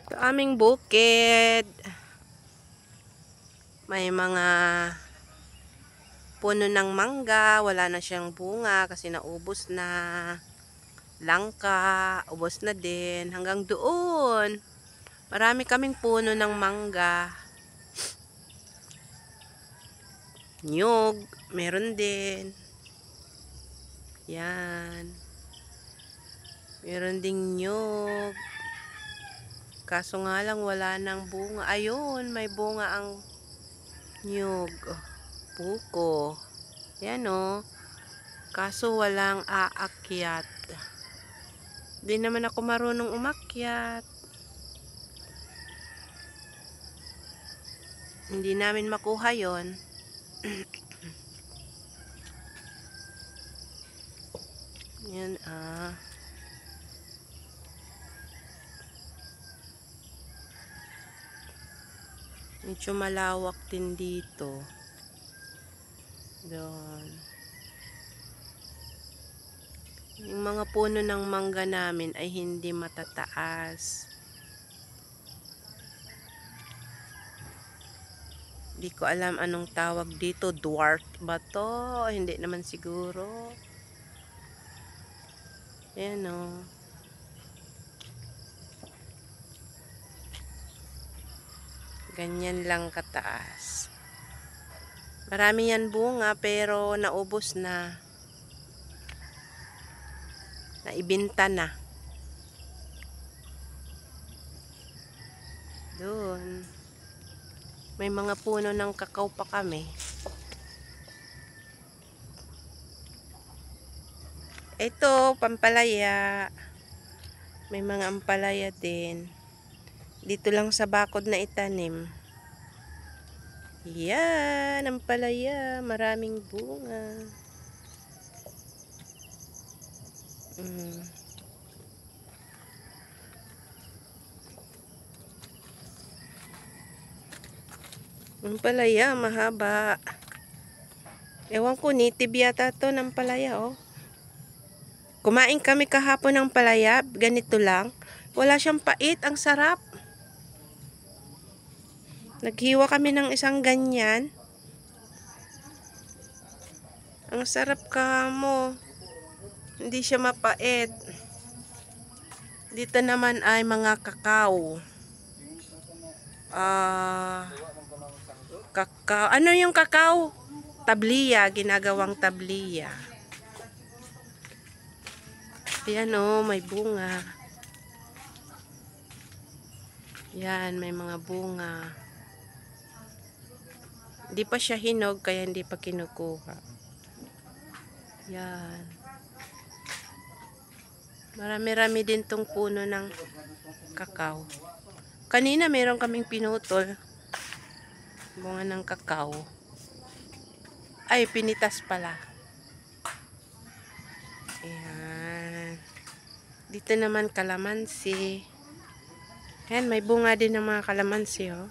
Sa aming bukid, may mga puno ng mangga. Wala na siyang bunga kasi naubos na. Langka, ubos na din. Hanggang doon, marami kaming puno ng mangga. Nyug, meron din. Yan. Meron ding nyug. Kaso nga lang wala nang bunga. Ayun, may bunga ang nyug. Puko. Yan o. Kaso walang aakyat. Di naman ako marunong umakyat. Hindi namin makuha yon. Yan medyo malawak din dito. Doon. Yung mga puno ng mangga namin ay hindi matataas. Hindi ko alam anong tawag dito. Dwarf ba to? Hindi naman siguro. Ayan o. Ganyan lang kataas. Marami yan bunga pero naubos na. Naibenta na. Doon. May mga puno ng kakao pa kami. Ito, pampalaya. May mga ampalaya din. Dito lang sa bakod na itanim. Yan, ampalaya. Maraming bunga. Ampalaya, mahaba. Ewan ko, native yata to ng palaya, oh. Kumain kami kahapon ng palaya, ganito lang. Wala siyang pait, ang sarap. Naghiwa kami ng isang ganyan. Ang sarap kamo. Hindi siya mapait. Dito naman ay mga kakao. Kakao. Ano yung kakao? Tabliya, ginagawang tabliya. Ayan o, may bunga. Yan, may mga bunga. Hindi pa siya hinog, kaya hindi pa kinukuha. Yan. Marami-rami din tong puno ng kakao. Kanina meron kaming pinutol. Bunga ng kakao. Ay, pinitas pala. Ayan. Dito naman kalamansi. Ayan, may bunga din ng mga kalamansi, oh.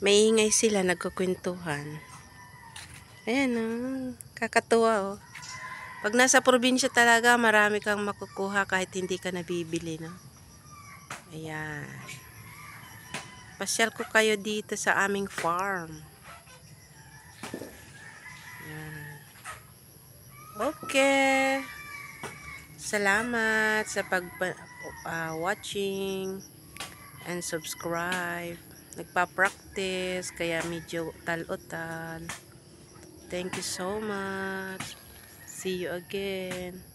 Maingay sila, nagkukwentuhan. Ayan, oh. Kakatuwa, oh. Pag nasa probinsya talaga, marami kang makukuha kahit hindi ka nabibili, no? Ayan. Pasyal ko kayo dito sa aming farm. Ayan. Okay. Salamat sa watching and subscribe. Nagpa-practice, kaya medyo tal-utan. Thank you so much. See you again.